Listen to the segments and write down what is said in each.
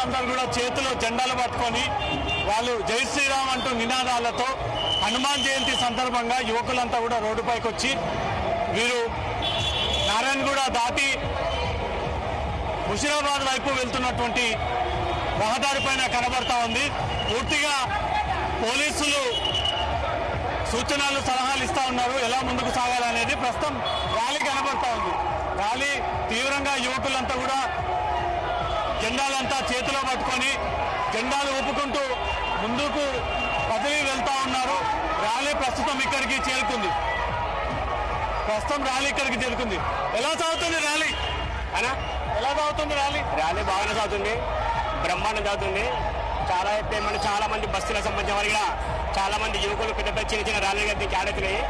యువకులందరూ కూడా చేతిలో జెండాలు పట్టుకొని వాళ్ళు జై శ్రీరామ్ అంటూ నినాదాలతో హనుమాన్ జయంతి సందర్భంగా యువకులంతా కూడా రోడ్డుపైకి వచ్చి వీరు నారాయణగూడ దాటి ముషిరాబాద్ వైపు వెళ్తున్నటువంటి రహదారి పైన కనబడతా ఉంది. పూర్తిగా పోలీసులు సూచనలు సలహాలు ఇస్తా ఉన్నారు ఎలా ముందుకు సాగాలనేది. ప్రస్తుతం ర్యాలీ కనబడతా ఉంది. ర్యాలీ తీవ్రంగా యువకులంతా కూడా జెండాలంతా చేతిలో పట్టుకొని జెండాలు ఊపుకుంటూ ముందుకు కదిలి వెళ్తా ఉన్నారు. ర్యాలీ ప్రస్తుతం ఇక్కడికి చేరుకుంది. ఎలా సాగుతుంది ర్యాలీ అనా? ఎలా సాగుతుంది ర్యాలీ? ర్యాలీ బాగానే సాగుతుంది, బ్రహ్మాండం సాగుతుంది. చాలా మంది బస్సులకు సంబంధించిన వారు కూడా చాలా మంది యువకులు పెద్ద పెద్ద చిన్న చిన్న ర్యాలీగా దీనికి ఆడుతున్నాయి.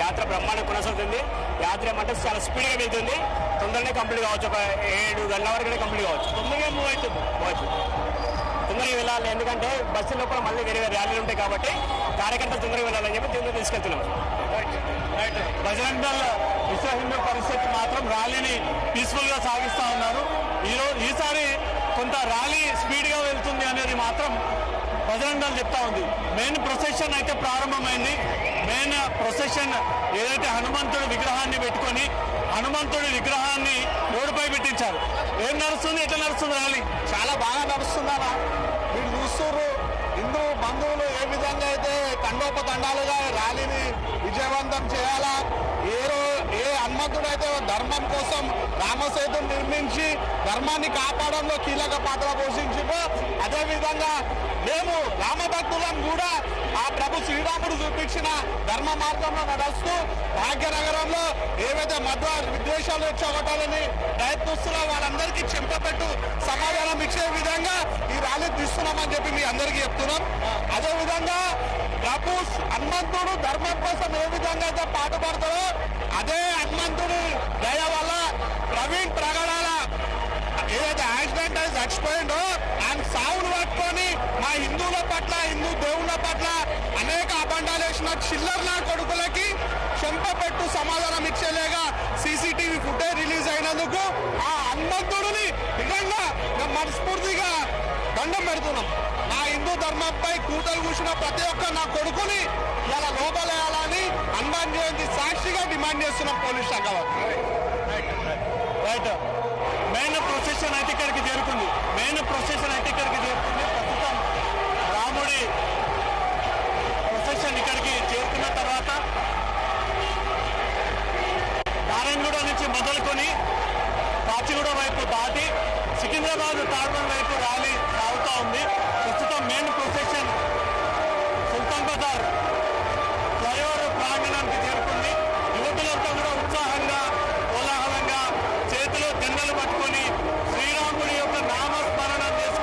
యాత్ర బ్రహ్మాండం కొనసాగుతుంది. యాత్ర ఏమంటే చాలా స్పీడ్గా వెళ్తుంది. తొందరనే కంప్లీట్ కావచ్చు. ఒక 7 గంటల వరకు కంప్లీట్ కావచ్చు. తొందరగా మూవ్ అవుతుంది. తొందరగా వెళ్ళాలి, ఎందుకంటే బస్సు లోపల మళ్ళీ వేరే ర్యాలీలు ఉంటాయి కాబట్టి కార్యకర్తలు తొందరగా వెళ్ళాలని చెప్పి తొందరగా తీసుకెళ్తున్నాం. బజరంగ్ దళ్ విశ్వ హిందూ పరిస్థితి మాత్రం ర్యాలీని పీస్ఫుల్ గా సాగిస్తా ఉన్నారు. ఈసారి కొంత ర్యాలీ స్పీడ్ గా వెళ్తుంది అనేది మాత్రం బజరంగ్ దళ్ చెప్తా ఉంది. మెయిన్ ప్రొసెషన్ అయితే ప్రారంభమైంది. మెయిన్ ప్రొసెషన్ ఏదైతే హనుమంతుడి విగ్రహాన్ని పెట్టుకొని హనుమంతుడి విగ్రహాన్ని రోడ్డుపై పెట్టించారు. ఏం నడుస్తుంది, ఎట్లా నడుస్తుంది ర్యాలీ? చాలా బాగా నడుస్తుందా మీరు చూస్తున్నారు. హిందూ బంధువులు ఏ విధంగా అయితే తండోపతండాలుగా ర్యాలీని విజయవంతం చేయాలా, ఏ హనుమంతుడైతే ధర్మం కోసం రామసేతును నిర్మించి ధర్మాన్ని కాపాడంలో కీలక పాత్ర పోషించిందో అదేవిధంగా మేము రామభక్తులం కూడా ఆ ప్రభు శ్రీరాముడు చూపించిన ధర్మ మార్గంలో నడుస్తూ భాగ్యనగరంలో ఏవైతే మధ్య విద్వేషాలు రెచ్చగొట్టాలని ప్రయత్నిస్తున్నా వాళ్ళందరికీ చెంపపెట్టు సమాధానం ఇచ్చే విధంగా ఈ ర్యాలీ తీస్తున్నామని చెప్పి మీ అందరికీ చెప్తున్నాం. అదేవిధంగా ప్రభు హనుమంతుడు ధర్మం కోసం ఏ విధంగా అయితే పాటుపడతారో అదే హనుమంతుడి దయ వల్ల ప్రవీణ్ ప్రగడాల ఏదైతే యాక్సిడెంట్ అయి చచ్చిపోయిండో ఆయన సావును పట్టుకొని మా హిందువుల పట్ల హిందూ దేవుళ్ళ పట్ల అనేక అబండాలు వేసిన చిల్లర్ల కొడుకులకి చెంపపెట్టు సమాధానం ఇచ్చేలేగా సీసీటీవీ ఫుటేజ్ రిలీజ్ అయినందుకు ఆ హనుమంతుడిని నిజంగా మనస్ఫూర్తిగా దండం పెడుతున్నాం. నా హిందూ ధర్మంపై కూతలు కూసిన ప్రతి ఒక్క నా కొడుకుని ఇలా లోపలేయాలని హనుమాన్ జయంతి సాక్షిగా డిమాండ్ చేస్తున్నాం పోలీస్ శాఖ వారు. రైట్. మెయిన్ ప్రొసెషన్ అయితే ఇక్కడికి చేరుకుంది. ప్రస్తుతం రాముడి ప్రొసెషన్ ఇక్కడికి చేరుకున్న తర్వాత నారాయణగూడ నుంచి మొదలుకొని కాచిగూడ వైపు దాటి సికింద్రాబాద్ తాడ్మన్ వైపు ర్యాలీ సాగుతూ ఉంది. ప్రస్తుతం మెయిన్ ప్రొసెషన్ సుల్తాన్ బజార్ ఫ్లైఓవర్ ప్రాంగణానికి చేరుకుంది. యువకులంతా కూడా ఉత్సాహంగా కోలాహలంగా చేతిలో జెండలు పట్టుకొని శ్రీరాముడి యొక్క నామస్మరణం చేసుకుంటూ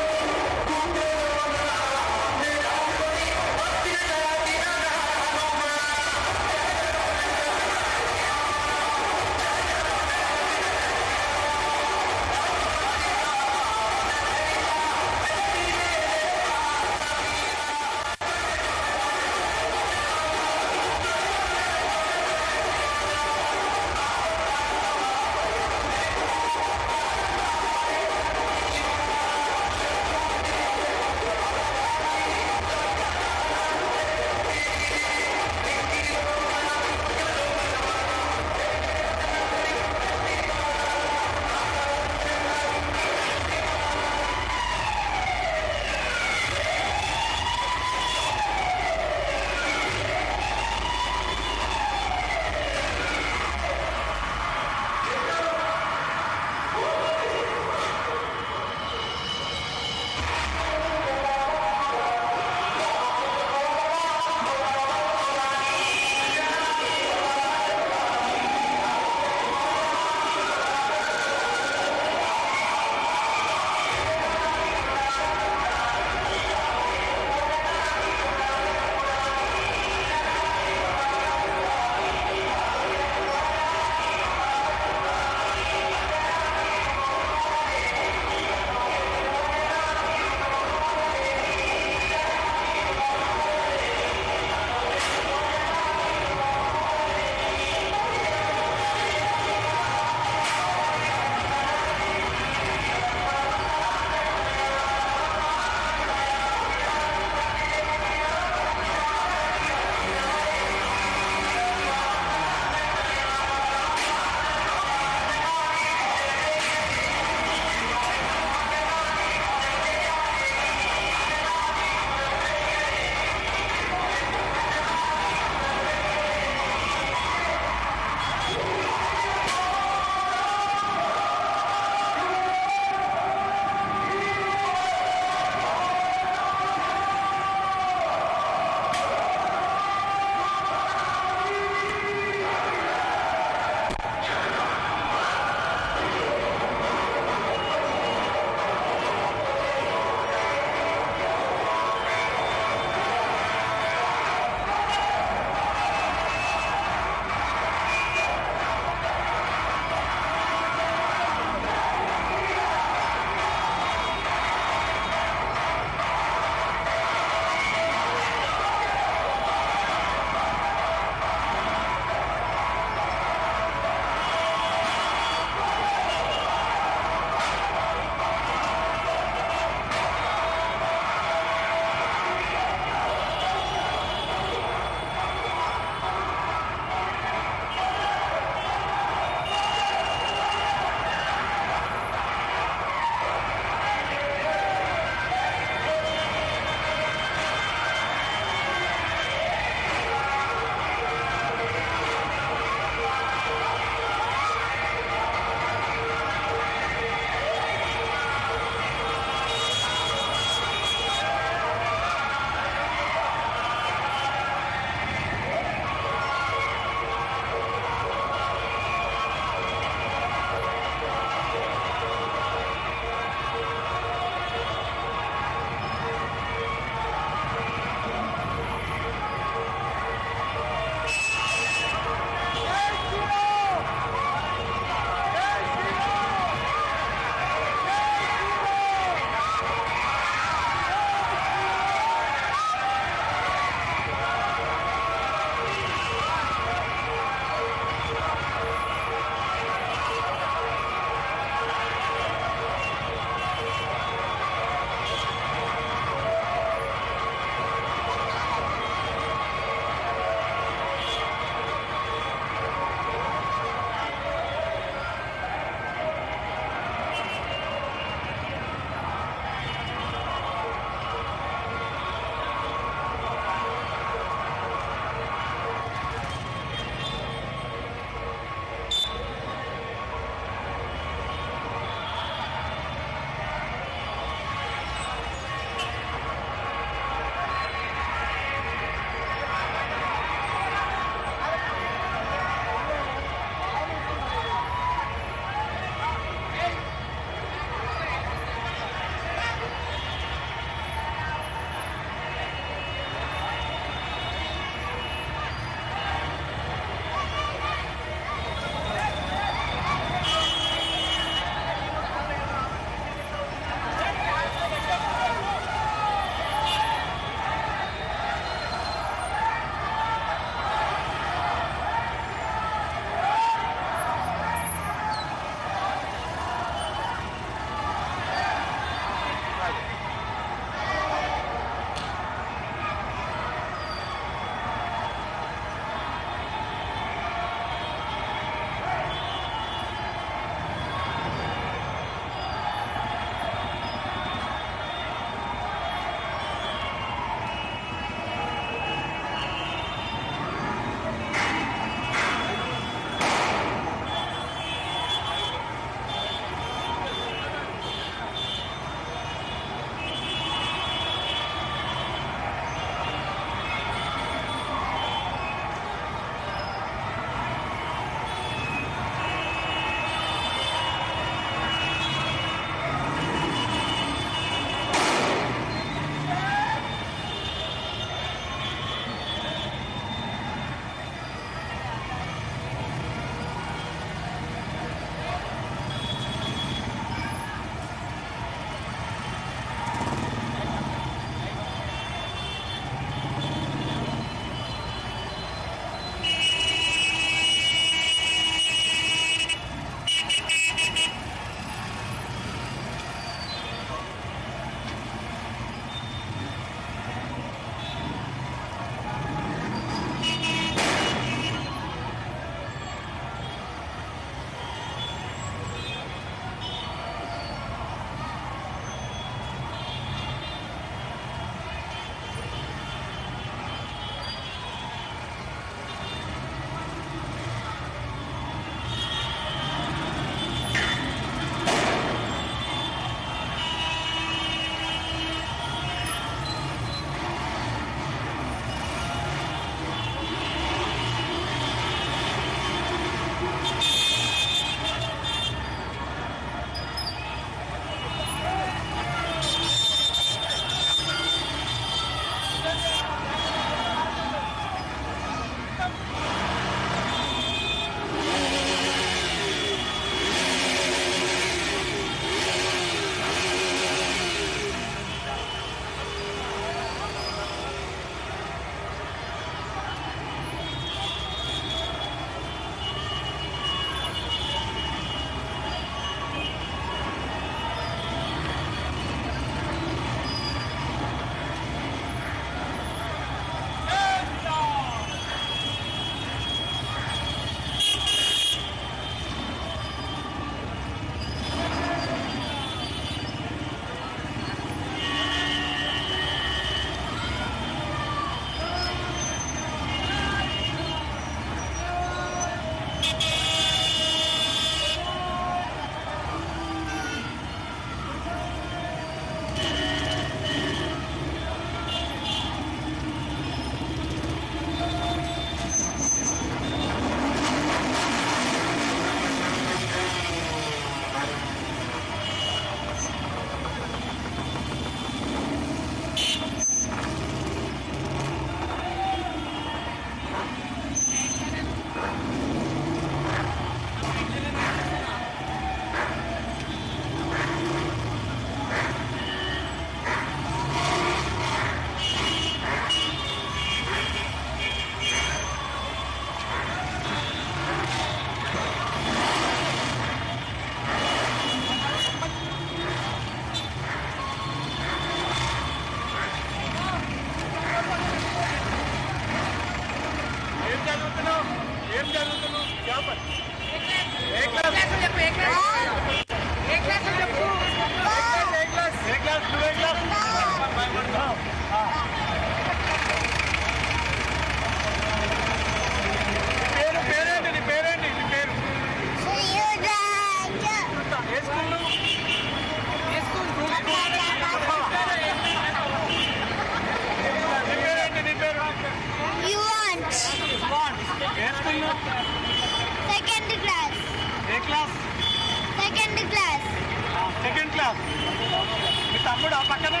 తమ్ముడా పక్కనే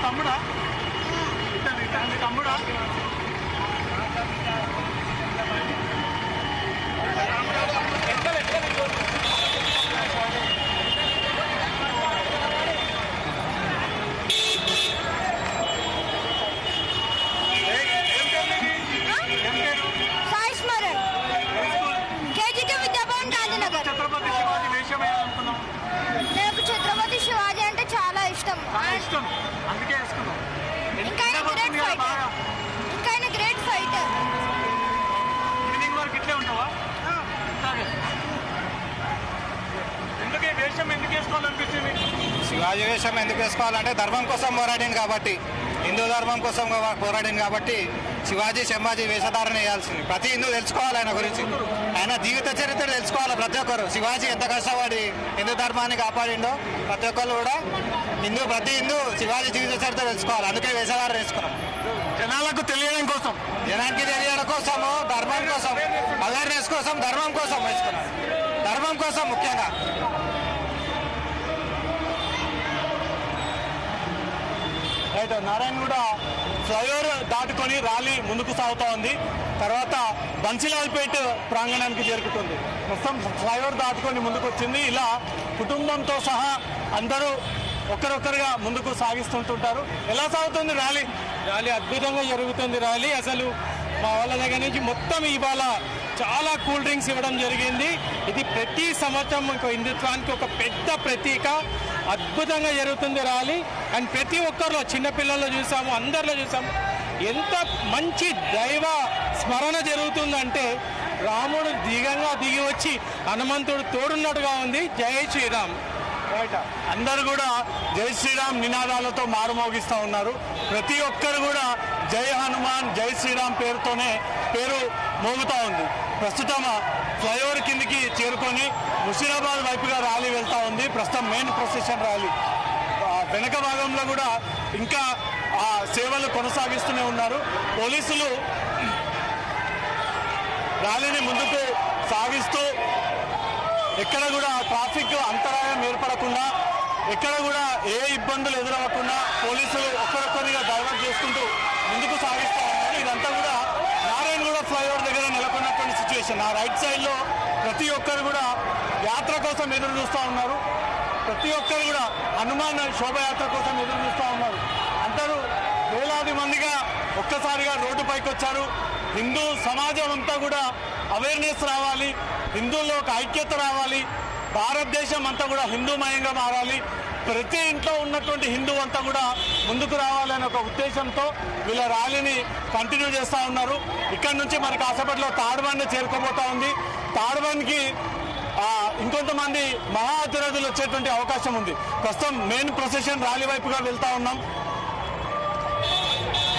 తమ్ముడా మీ తమ్ముడా ఛత్రపతి శివాజీ వేషం వేయాలనుకున్నాం. నాకు ఛత్రపతి శివాజీ అంటే చాలా ఇష్టం. చాలా ఇష్టం, అందుకే వేసుకున్నాం. ఇంకా ఆయన గ్రేట్ ఫైటర్. ఈవినింగ్ వరకు ఇట్లే ఉంటావా? ఎందుకు ఈ వేషం ఎందుకు వేసుకోవాలనిపించింది? శివాజీ వేషం ఎందుకు వేసుకోవాలంటే ధర్మం కోసం పోరాడింది కాబట్టి, హిందూ ధర్మం కోసం పోరాడింది కాబట్టి శివాజీ సంభాజీ వేషధారణ వేయాల్సింది. ప్రతి హిందూ తెలుసుకోవాలి ఆయన గురించి, ఆయన జీవిత చరిత్ర తెలుసుకోవాలి ప్రతి ఒక్కరు. శివాజీ ఎంత కష్టపడి హిందూ ధర్మాన్ని కాపాడిండో ప్రతి ఒక్కరు కూడా ప్రతి హిందూ శివాజీ జీవిత చరిత్ర తెలుసుకోవాలి. అందుకే వేషధారణ వేసుకున్నాం. జనాలకు తెలియడం కోసం, జనానికి తెలియడం కోసము, ధర్మం కోసం, అవేర్నెస్ కోసం, ధర్మం కోసం వేసుకున్నాం. ధర్మం కోసం ముఖ్యంగా. రైట్, నారాయణగూడ ఫ్లైఓవర్ దాటుకొని ర్యాలీ ముందుకు సాగుతూ ఉంది. తర్వాత బన్సీలాల్పేట్ ప్రాంగణానికి చేరుకుంటుంది. ప్రస్తుతం ఫ్లైఓవర్ దాటుకొని ముందుకు వచ్చింది. ఇలా కుటుంబంతో సహా అందరూ ఒక్కరొక్కరుగా ముందుకు సాగిస్తుంటుంటారు. ఎలా సాగుతుంది ర్యాలీ? ర్యాలీ అద్భుతంగా జరుగుతుంది. ర్యాలీ అసలు మా వాళ్ళ దగ్గర నుంచి మొత్తం ఇవాళ చాలా కూల్ డ్రింక్స్ ఇవ్వడం జరిగింది. ఇది ప్రతి సంవత్సరం హిందుత్వానికి ఒక పెద్ద ప్రతీక. అద్భుతంగా జరుగుతుంది ర్యాలీ. అండ్ ప్రతి ఒక్కరిలో, చిన్నపిల్లల్లో చూసాము, అందరిలో చూసాము, ఎంత మంచి దైవ స్మరణ జరుగుతుందంటే రాముడు దిగి వచ్చి హనుమంతుడు తోడున్నట్టుగా ఉంది. జై శ్రీరామ్. అందరూ కూడా జై శ్రీరామ్ నినాదాలతో మారుమోగిస్తూ ఉన్నారు. ప్రతి ఒక్కరు కూడా జై హనుమాన్, జై శ్రీరామ్ పేరు మోగుతూ ఉంది. ప్రస్తుతం ఫ్లైఓవర్ కిందికి చేరుకొని ముషీరాబాద్ వైపుగా ర్యాలీ వెళ్తూ ఉంది. ప్రస్తుతం మెయిన్ ప్రొసెషన్ ర్యాలీ వెనక భాగంలో కూడా ఇంకా సేవలు కొనసాగిస్తూనే ఉన్నారు. పోలీసులు ర్యాలీని ముందుకు సాగిస్తూ ఎక్కడ కూడా ట్రాఫిక్ అంతరాయం ఏర్పడకుండా, ఎక్కడ కూడా ఏ ఇబ్బందులు ఎదురవ్వకుండా పోలీసులు ఒక్కరొక్కరిగా డైవర్ట్ చేసుకుంటూ ముందుకు సాగిస్తూ ఉన్నారు. ఇదంతా కూడా నారాయణగూడ ఫ్లైఓవర్ దగ్గర నెలకొన్నటువంటి సిచ్యువేషన్. ఆ రైట్ సైడ్లో ప్రతి ఒక్కరు కూడా యాత్ర కోసం ఎదురు చూస్తూ ఉన్నారు. ప్రతి ఒక్కరు కూడా హనుమాన్ శోభయాత్ర కోసం ఎదురు చూస్తూ ఉన్నారు. అందరూ వేలాది మందిగా ఒక్కసారిగా రోడ్డుపైకి వచ్చారు. హిందూ సమాజం అంతా కూడా అవేర్నెస్ రావాలి, హిందువుల్లో ఒక ఐక్యత రావాలి, భారతదేశం అంతా కూడా హిందూమయంగా మారాలి, ప్రతి ఇంట్లో ఉన్నటువంటి హిందూ అంతా కూడా ముందుకు రావాలనే ఒక ఉద్దేశంతో వీళ్ళ ర్యాలీని కంటిన్యూ చేస్తూ ఉన్నారు. ఇక్కడ నుంచి మరి కాసేపట్లో తాడ్బండి చేరుకోబోతా ఉంది. తాడ్బండికి ఇంకొంతమంది మహా అతిరథులు వచ్చేటువంటి అవకాశం ఉంది. ప్రస్తుతం మెయిన్ ప్రొసెషన్ ర్యాలీ వైపుగా వెళ్తా ఉన్నాం.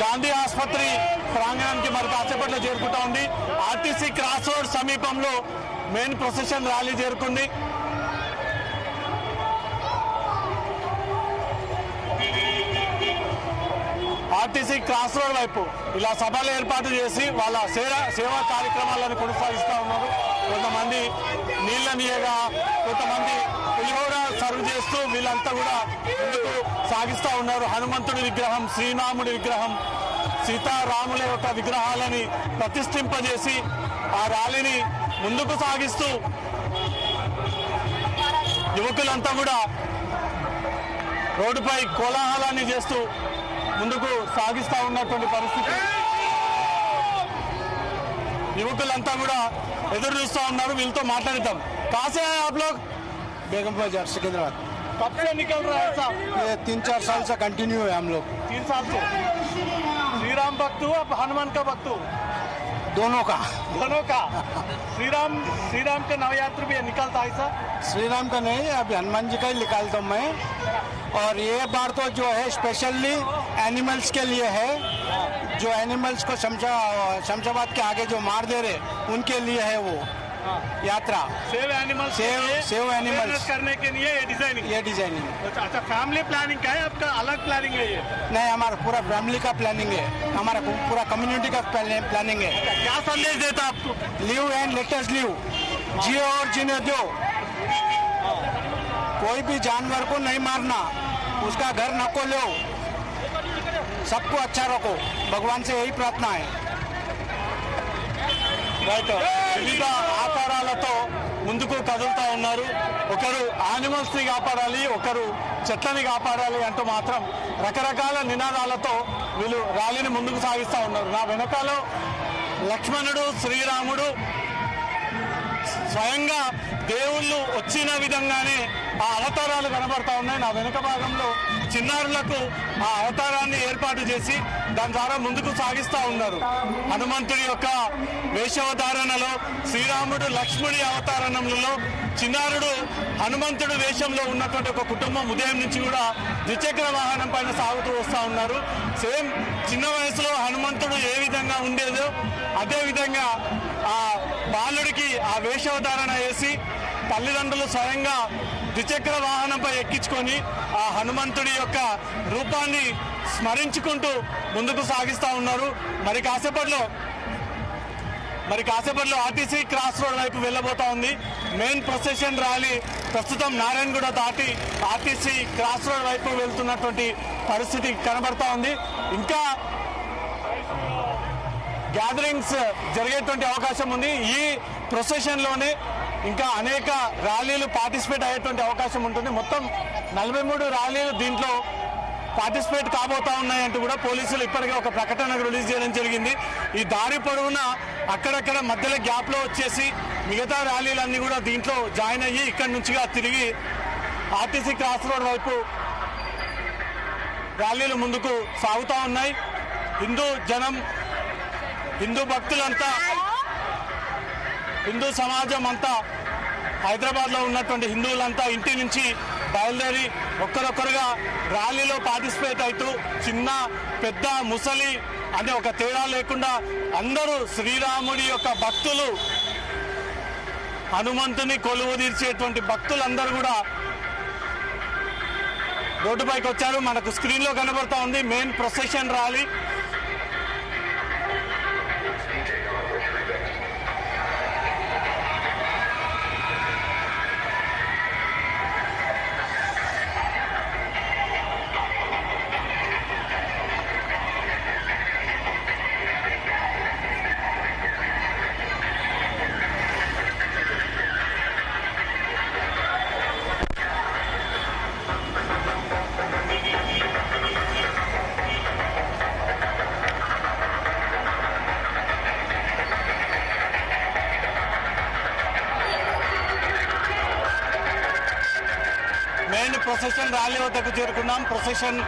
గాంధీ ఆసుపత్రి ప్రాంగణానికి మరి కాసేపట్లో చేరుకుంటా ఉంది. ఆర్టీసీ క్రాస్ రోడ్ సమీపంలో మెయిన్ ప్రొసెషన్ ర్యాలీ చేరుకుంది. ఆర్టీసీ క్రాస్ రోడ్ వైపు ఇలా సభలు ఏర్పాటు చేసి వాళ్ళ సేవా కార్యక్రమాలను కొనసాగిస్తూ ఉన్నారు. కొంతమంది నీళ్ళనియగా, కొంతమంది పులిహోర సర్వ్ చేస్తూ వీళ్ళంతా కూడా ముందుకు సాగిస్తూ ఉన్నారు. హనుమంతుడి విగ్రహం, శ్రీరాముడి విగ్రహం, సీతారాముల యొక్క విగ్రహాలని ప్రతిష్ఠింపజేసి ఆ ర్యాలీని ముందుకు సాగిస్తూ యువకులంతా కూడా రోడ్డుపై కోలాహలాన్ని చేస్తూ ముందుకు సాగిస్తూ ఉన్నటువంటి పరిస్థితి. యువకులంతా కూడా ఎదురు చూస్తూ ఉన్నారు. వీళ్ళతో మాట్లాడతాం. కాసే आप लोग? बेगम बाजार सिकंदराबाद। कब से निकल रहा है साहब? ये 3-4 साल से कंटिन्यू है हम लोग। 3 साल से। श्रीराम भक्त हो अब हनुमान का भक्त हो? दोनों का। श्रीराम के नवयात्र भी निकलता है सर? श्री राम का नहीं, अभी हनुमान जी का ही निकालता हूँ मैं। और ये बार तो जो है स्पेशली एनिमल्स के लिए है, जो एनिमल्स को शमशाबाद के आगे जो मार दे रहे उनके लिए है वो यात्रा। सेव एनिमल्स करने के लिए ये डिजाइनिंग। अच्छा, फैमिली प्लानिंग का है आपका? अलग प्लानिंग है ये? नहीं, हमारा पूरा फैमिली का प्लानिंग है, हमारा पूरा कम्युनिटी का प्लानिंग है। क्या संदेश देता आपको? Live and let us live, जियो और जीने दो। कोई भी जानवर को नहीं मारना, उसका घर न को लो, सबको अच्छा रखो, भगवान से यही प्रार्थना है। రైట్, వివిధ ఆకారాలతో ముందుకు కదులుతా ఉన్నారు. ఒకరు యానిమల్స్ ని కాపాడాలి, ఒకరు చెట్లని కాపాడాలి అంటూ మాత్రం రకరకాల నినాదాలతో వీళ్ళు ర్యాలీని ముందుకు సాగిస్తూ ఉన్నారు. నా వెనకాల లక్ష్మణుడు, శ్రీరాముడు స్వయంగా దేవుళ్ళు వచ్చిన విధంగానే ఆ అవతారాలు కనబడతా ఉన్నాయి. నా వెనుక భాగంలో చిన్నారులకు ఆ అవతారాన్ని ఏర్పాటు చేసి దాని ద్వారా ముందుకు సాగిస్తూ ఉన్నారు. హనుమంతుడి యొక్క వేషవధారణలో, శ్రీరాముడు లక్ష్మణుడి అవతారణంలో చిన్నారుడు హనుమంతుడు వేషంలో ఉన్నటువంటి ఒక కుటుంబం ఉదయం నుంచి కూడా ద్విచక్ర వాహనం పైన సాగుతూ వస్తూ ఉన్నారు. సేమ్ చిన్న వయసులో హనుమంతుడు ఏ విధంగా ఉండేదో అదే విధంగా ఆ బాలుడికి ఆ వేషవధారణ వేసి తల్లిదండ్రులు స్వయంగా ద్విచక్ర వాహనంపై ఎక్కించుకొని ఆ హనుమంతుడి యొక్క రూపాన్ని స్మరించుకుంటూ ముందుకు సాగిస్తూ ఉన్నారు. మరి కాసేపట్లో ఆర్టీసీ క్రాస్ రోడ్ వైపు వెళ్ళబోతా ఉంది. మెయిన్ ప్రొసెషన్ ర్యాలీ ప్రస్తుతం నారాయణగూడ దాటి ఆర్టీసీ క్రాస్ రోడ్ వైపు వెళ్తున్నటువంటి పరిస్థితి కనబడతా ఉంది. ఇంకా గ్యాదరింగ్స్ జరిగేటువంటి అవకాశం ఉంది. ఈ ప్రొసెషన్లోనే ఇంకా అనేక ర్యాలీలు పార్టిసిపేట్ అయ్యేటువంటి అవకాశం ఉంటుంది. మొత్తం 43 ర్యాలీలు దీంట్లో పార్టిసిపేట్ కాబోతా ఉన్నాయంటూ కూడా పోలీసులు ఇప్పటికే ఒక ప్రకటన రిలీజ్ చేయడం జరిగింది. ఈ దారి పొడవునా అక్కడక్కడ మధ్యలో గ్యాప్లో వచ్చేసి మిగతా ర్యాలీలన్నీ కూడా దీంట్లో జాయిన్ అయ్యి ఇక్కడి నుంచిగా తిరిగి ఆర్టీసీ క్రాస్ రోడ్ వైపు ర్యాలీలు ముందుకు సాగుతూ ఉన్నాయి. హిందూ భక్తులంతా, హిందూ సమాజం అంతా, హైదరాబాద్లో ఉన్నటువంటి హిందువులంతా ఇంటి నుంచి బయలుదేరి ఒక్కరొక్కరుగా ర్యాలీలో పార్టిసిపేట్ అవుతూ చిన్న పెద్ద ముసలి అనే ఒక తేడా లేకుండా అందరూ శ్రీరాముడి యొక్క భక్తులు, హనుమంతుని కొలువు తీర్చేటువంటి భక్తులందరూ కూడా రోడ్డుపైకి వచ్చారు. మనకు స్క్రీన్లో కనబడతా ఉంది main procession rally. Main procession rally వద్దకు చేరుకున్నాం. ప్రొసెషన్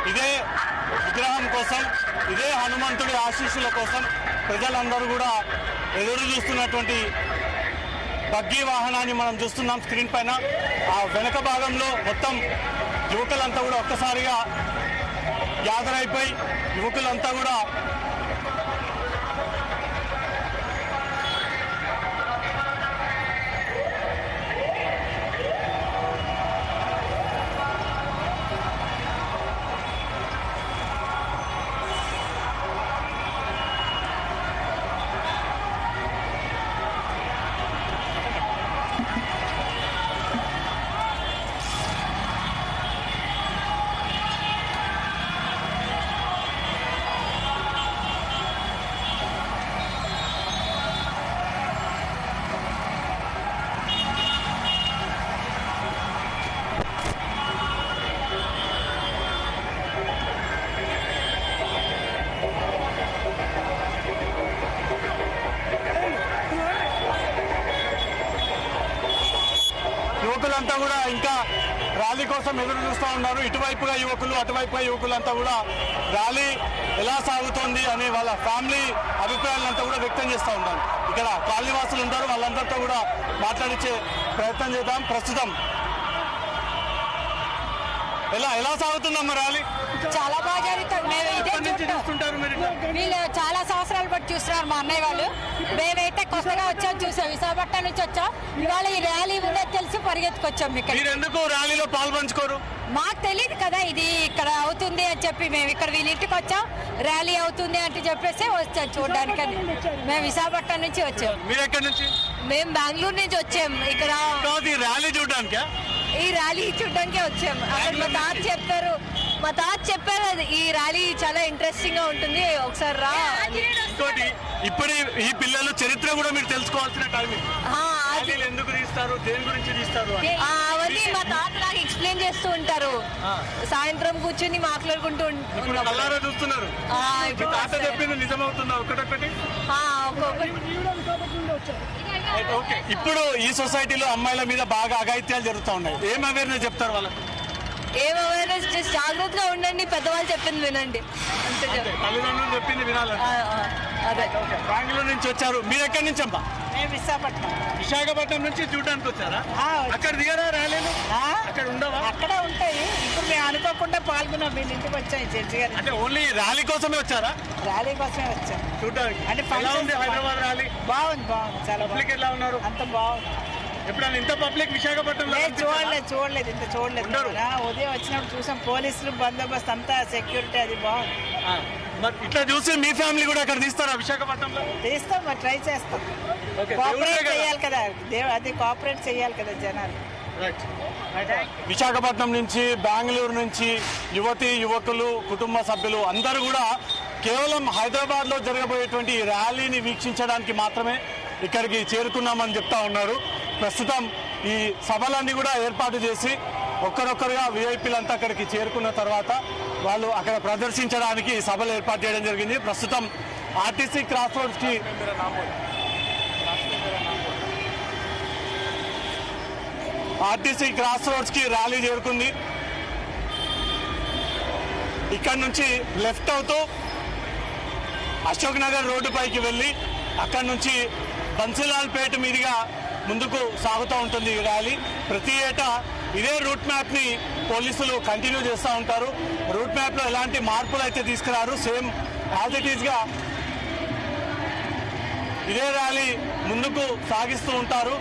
ఇదే విగ్రహం కోసం, ఇదే హనుమంతుడి ఆశీస్సుల కోసం ప్రజలందరూ కూడా ఎదురు చూస్తున్నటువంటి బగ్గీ వాహనాన్ని మనం చూస్తున్నాం స్క్రీన్ పైన. ఆ వెనక భాగంలో మొత్తం యువకులంతా కూడా ఒక్కసారిగా గ్యాదర్ అయిపోయి యువకులంతా కూడా యువకులంతా కూడా ఇంకా ర్యాలీ కోసం ఎదురు చూస్తూ ఉన్నారు. ఇటువైపుగా యువకులు, అటువైపుగా యువకులంతా కూడా ర్యాలీ ఎలా సాగుతోంది అనే వాళ్ళ ఫ్యామిలీ అభిప్రాయాలంతా కూడా వ్యక్తం చేస్తూ ఉన్నారు. ఇక్కడ కాలనీవాసులు ఉంటారు, వాళ్ళందరితో కూడా మాట్లాడించే ప్రయత్నం చేద్దాం. ప్రస్తుతం ఎలా సాగుతుందమ్మా ర్యాలీ? చాలా బాగా జరుగుతుంది. మేము ఇదే చూస్తుంటారు. వీళ్ళు చాలా సంవత్సరాలు బట్టి చూస్తున్నారు మా అన్నయ్య వాళ్ళు. మేమైతే కొత్తగా వచ్చాం, చూసాం, విశాఖపట్నం నుంచి వచ్చాం. ఇవాళ ఈ ర్యాలీ ఉందని తెలిసి పరిగెత్తుకొచ్చాం. మీరు ఎందుకు ర్యాలీలో పాల్పంచుకోరు? మాకు తెలియదు కదా ఇది ఇక్కడ అవుతుంది అని చెప్పి మేము ఇక్కడ వీళ్ళ ఇంటికి వచ్చాం. ర్యాలీ అవుతుంది అంటే చెప్పేసి వచ్చాం చూడడానికి. మేము విశాఖపట్నం నుంచి వచ్చాం. మీరు ఎక్కడి నుంచి? మేము బెంగళూరు నుంచి వచ్చాం. ఇక్కడ ర్యాలీ చూడడానికి ఈ ర్యాలీ చూడడానికే వచ్చాము. అక్కడ మా తాత చెప్పారు అది ఈ ర్యాలీ చాలా ఇంట్రెస్టింగ్ గా ఉంటుంది, ఒకసారి రా. ఇంకోటి ఇప్పుడు ఈ పిల్లలు చరిత్ర కూడా మీరు తెలుసుకోవాల్సిన టైం ఎందుకు తీస్తారు, దేని గురించి తీస్తారు అవన్నీ మా తాత నాకు ఎక్స్ప్లెయిన్ చేస్తూ ఉంటారు. సాయంత్రం కూర్చొని మాట్లాడుకుంటూ చూస్తున్నారు. తాత చెప్పింది నిజమవుతుందా ఒకటొక్కటి? ఇప్పుడు ఈ సొసైటీలో అమ్మాయిల మీద బాగా అఘాయిత్యాలు జరుగుతూ ఉన్నాయి. ఏం అవేర్నెస్ చెప్తారు వాళ్ళకి? ఏం అవేర్నెస్, జస్ట్ జాగ్రత్తగా ఉండండి, పెద్దవాళ్ళు చెప్పింది వినండి అంతే. తల్లిదండ్రులు చెప్పింది వినాలి. అదే. బెంగళూరు నుంచి వచ్చారు, మీరు ఎక్కడి నుంచి అమ్మా? విశాఖపట్నం నుంచి చూడడానికి వచ్చారా? అక్కడ దిగారా ర్యాలీలు? అక్కడ ఉండవా? అక్కడ ఉంటాయి. ఇప్పుడు మేము అనుకోకుండా పాల్గొన్నాం, వీళ్ళ ఇంటికి వచ్చాం జడ్జి గారు. అంటే ఓన్లీ ర్యాలీ కోసమే వచ్చారా? ర్యాలీ కోసమే వచ్చాం చూడడానికి. అంటే ఎలా ఉంది హైదరాబాద్ ర్యాలీ? బాగుంది చాలా. పబ్లిక్ ఎలా ఉన్నారు? అంత బాగుంది. ఎప్పుడైనా ఇంత పబ్లిక్ విశాఖపట్నంలో చూడలేదు ఇంత చూడలేదు. ఉదయం వచ్చినప్పుడు చూసాం, పోలీసులు బందోబస్తు అంతా సెక్యూరిటీ, అది బాగుంది. మరి ఇట్లా చూసి మీ ఫ్యామిలీ కూడా అక్కడ తీస్తారా విశాఖపట్నంలో? తీస్తాం, మరి ట్రై చేస్తాం. కోఆపరేట్ చేయాలి కదా, అది కోఆపరేట్ చేయాలి కదా జనాలు. విశాఖపట్నం నుంచి, బెంగళూరు నుంచి యువతి యువకులు, కుటుంబ సభ్యులు అందరూ కూడా కేవలం హైదరాబాద్లో జరగబోయేటువంటి ఈ ర్యాలీని వీక్షించడానికి మాత్రమే ఇక్కడికి చేరుకున్నామని చెప్తా ఉన్నారు. ప్రస్తుతం ఈ సభలన్నీ కూడా ఏర్పాటు చేసి ఒక్కరొక్కరుగా విఐపీలంతా అక్కడికి చేరుకున్న తర్వాత వాళ్ళు అక్కడ ప్రదర్శించడానికి సభలు ఏర్పాటు చేయడం జరిగింది. ప్రస్తుతం ఆర్టీసీ క్రాస్ రోడ్స్కి ర్యాలీ చేరుకుంది. ఇక్కడ నుంచి లెఫ్ట్ అవుతూ అశోక్ నగర్ రోడ్డు పైకి వెళ్ళి అక్కడ నుంచి బన్సీలాల్పేట మీదుగా ముందుకు సాగుతూ ఉంటుంది ఈ ర్యాలీ. ప్రతి ఏటా ఇదే రూట్ మ్యాప్ని పోలీసులు కంటిన్యూ చేస్తూ ఉంటారు. రూట్ మ్యాప్లో ఎలాంటి మార్పులు అయితే తీసుకురారు, సేమ్ యాజ్ ఇట్ ఈస్గా ఇదే ర్యాలీ ముందుకు సాగిస్తూ ఉంటారు.